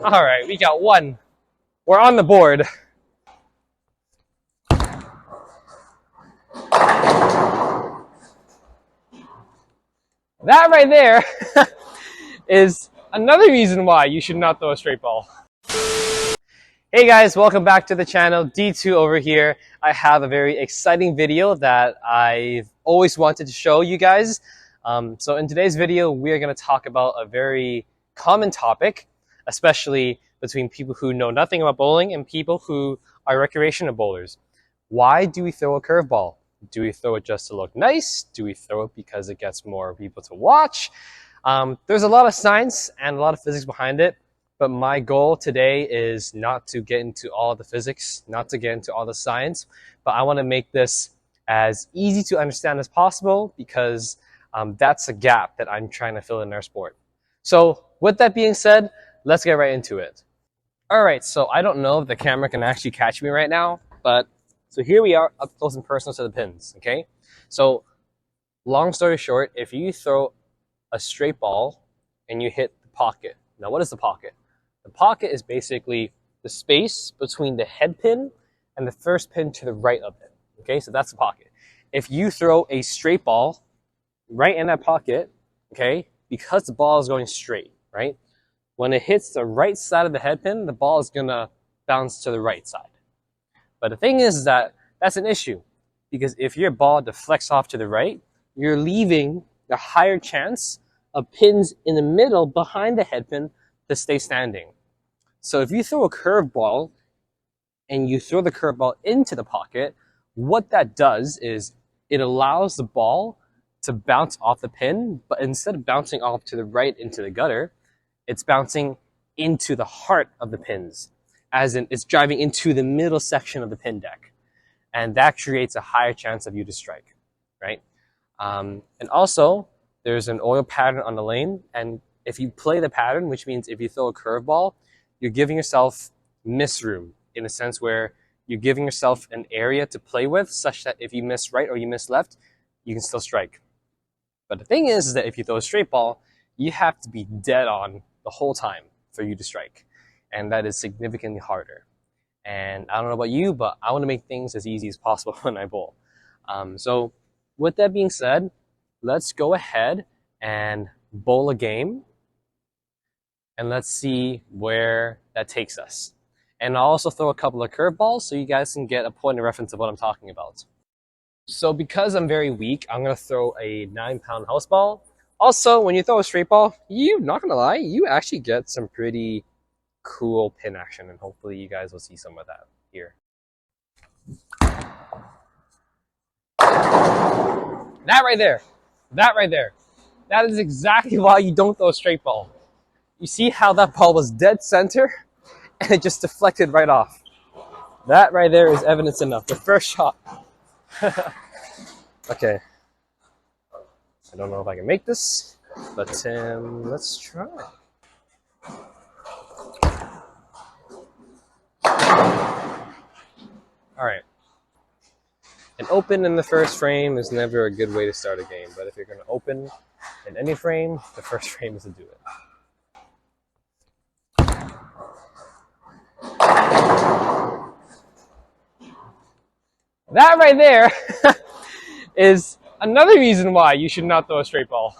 All right, we got one. We're on the board. That right there is another reason why you should not throw a straight ball. Hey guys, welcome back to the channel. D2 over here. I have a very exciting video that I've always wanted to show you guys. So in today's video, we're going to talk about a very common topic, especially between people who know nothing about bowling and people who are recreational bowlers. Why do we throw a curveball? Do we throw it just to look nice? Do we throw it because it gets more people to watch? There's a lot of science and a lot of physics behind it, but my goal today is not to get into all the physics, not to get into all the science, but I want to make this as easy to understand as possible because that's a gap that I'm trying to fill in our sport. So with that being said, let's get right into it. All right, so I don't know if the camera can actually catch me right now, but so here we are up close and personal to the pins, okay? So long story short, if you throw a straight ball and you hit the pocket. Now what is the pocket? The pocket is basically the space between the head pin and the first pin to the right of it, okay? So that's the pocket. If you throw a straight ball right in that pocket, okay, because the ball is going straight, right? When it hits the right side of the head pin, the ball is gonna bounce to the right side. But the thing is that that's an issue because if your ball deflects off to the right, you're leaving the higher chance of pins in the middle behind the head pin to stay standing. So if you throw a curveball and you throw the curveball into the pocket, what that does is it allows the ball to bounce off the pin, but instead of bouncing off to the right into the gutter, it's bouncing into the heart of the pins, as in it's driving into the middle section of the pin deck. And that creates a higher chance of you to strike, right? And also, there's an oil pattern on the lane, and if you play the pattern, which means if you throw a curveball, you're giving yourself miss room in a sense where you're giving yourself an area to play with such that if you miss right or you miss left, you can still strike. But the thing is that if you throw a straight ball, you have to be dead on the whole time for you to strike. And that is significantly harder. And I don't know about you, but I want to make things as easy as possible when I bowl. So with that being said, let's go ahead and bowl a game. And let's see where that takes us. And I'll also throw a couple of curveballs so you guys can get a point of reference of what I'm talking about. So because I'm very weak, I'm going to throw a 9-pound house ball. Also, when you throw a straight ball, not going to lie, you actually get some pretty cool pin action, and hopefully you guys will see some of that here. That right there, that is exactly why you don't throw a straight ball. You see how that ball was dead center and it just deflected right off. That right there is evidence enough. The first shot. Okay. I don't know if I can make this, but let's try. All right. An open in the first frame is never a good way to start a game, but if you're going to open in any frame, the first frame is to do it. That right there is another reason why you should not throw a straight ball.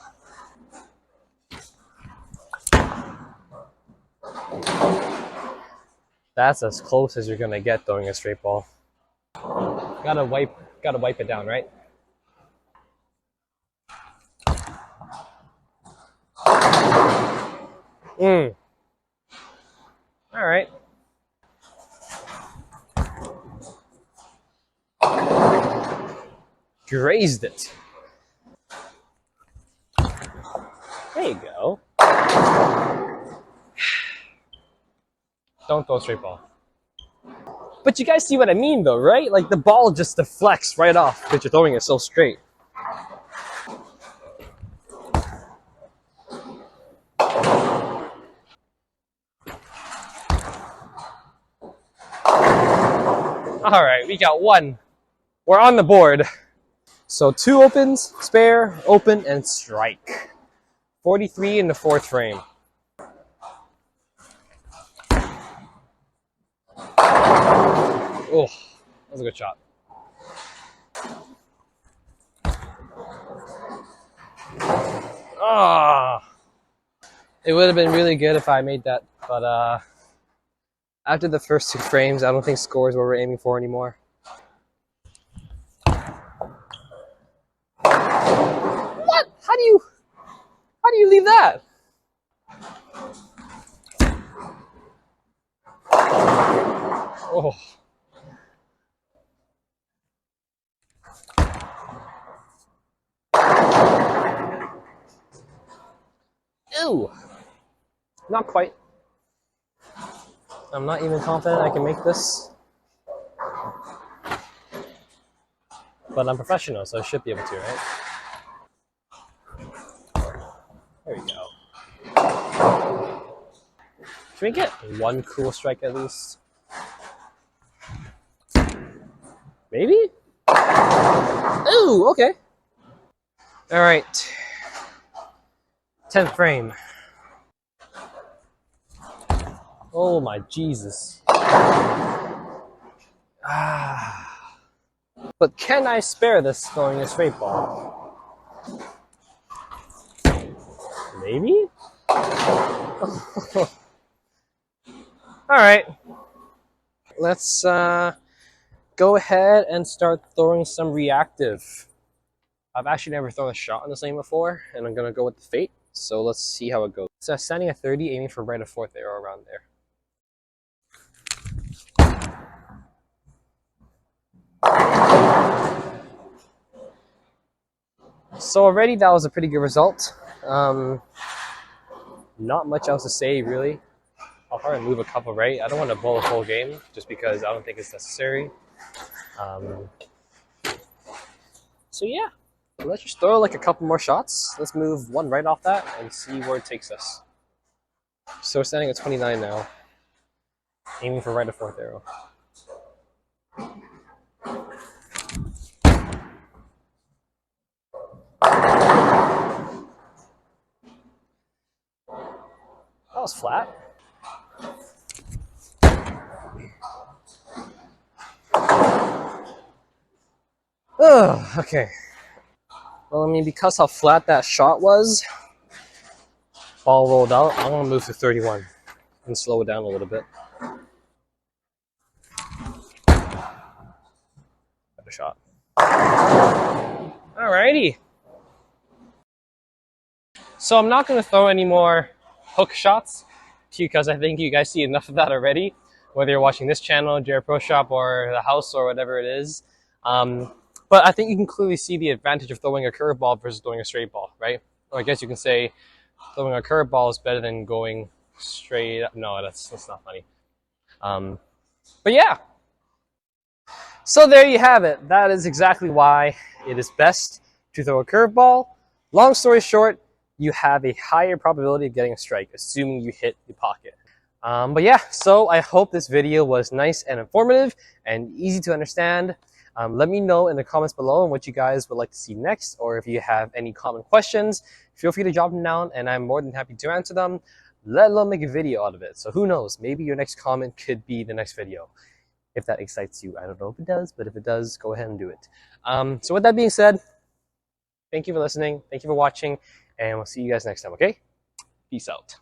That's as close as you're gonna get throwing a straight ball. Gotta wipe it down, right? All right. Grazed it. There you go. Don't throw a straight ball. But you guys see what I mean though, right? Like the ball just deflects right off because you're throwing it so straight. All right, we got one. We're on the board. So 2 opens, spare, open, and strike. 43 in the 4th frame. Oh, that was a good shot. Ah, it would have been really good if I made that, but after the first 2 frames, I don't think score is what we're aiming for anymore. What? How do you leave that? Oh. Ew. Not quite. I'm not even confident I can make this. But I'm professional, so I should be able to, right? There we go. Can we get 1 cool strike at least? Maybe? Ooh, okay. All right. 10th frame. Oh my Jesus. Ah. But can I spare this throwing a straight ball? Maybe? Alright. Let's go ahead and start throwing some reactive. I've actually never thrown a shot on this lane before, and I'm going to go with the Fate. So let's see how it goes. So standing at 30, aiming for right of 4th arrow around there. So already that was a pretty good result. Not much else to say really. I'll probably move a couple right. I don't want to bowl a whole game just because I don't think it's necessary. So yeah, let's just throw like a couple more shots. Let's move 1 right off that and see where it takes us. So we're standing at 29 now. Aiming for right of 4th arrow. That was flat. Oh, okay. Well, I mean, because how flat that shot was, ball rolled out, I'm going to move to 31 and slow it down a little bit. Better shot. Alrighty. So I'm not going to throw any more hook shots because I think you guys see enough of that already, whether you're watching this channel, JR Pro Shop, or the house, or whatever it is. But I think you can clearly see the advantage of throwing a curveball versus throwing a straight ball, right? Or I guess you can say throwing a curveball is better than going straight up. No, that's not funny. But yeah. So there you have it. That is exactly why it is best to throw a curveball. Long story short, you have a higher probability of getting a strike, assuming you hit the pocket. But yeah, so I hope this video was nice and informative and easy to understand. Let me know in the comments below what you guys would like to see next, or if you have any common questions, feel free to drop them down and I'm more than happy to answer them, let alone make a video out of it. So who knows, maybe your next comment could be the next video. If that excites you. I don't know if it does, but if it does, go ahead and do it. So with that being said, thank you for listening, thank you for watching, and we'll see you guys next time, okay? Peace out.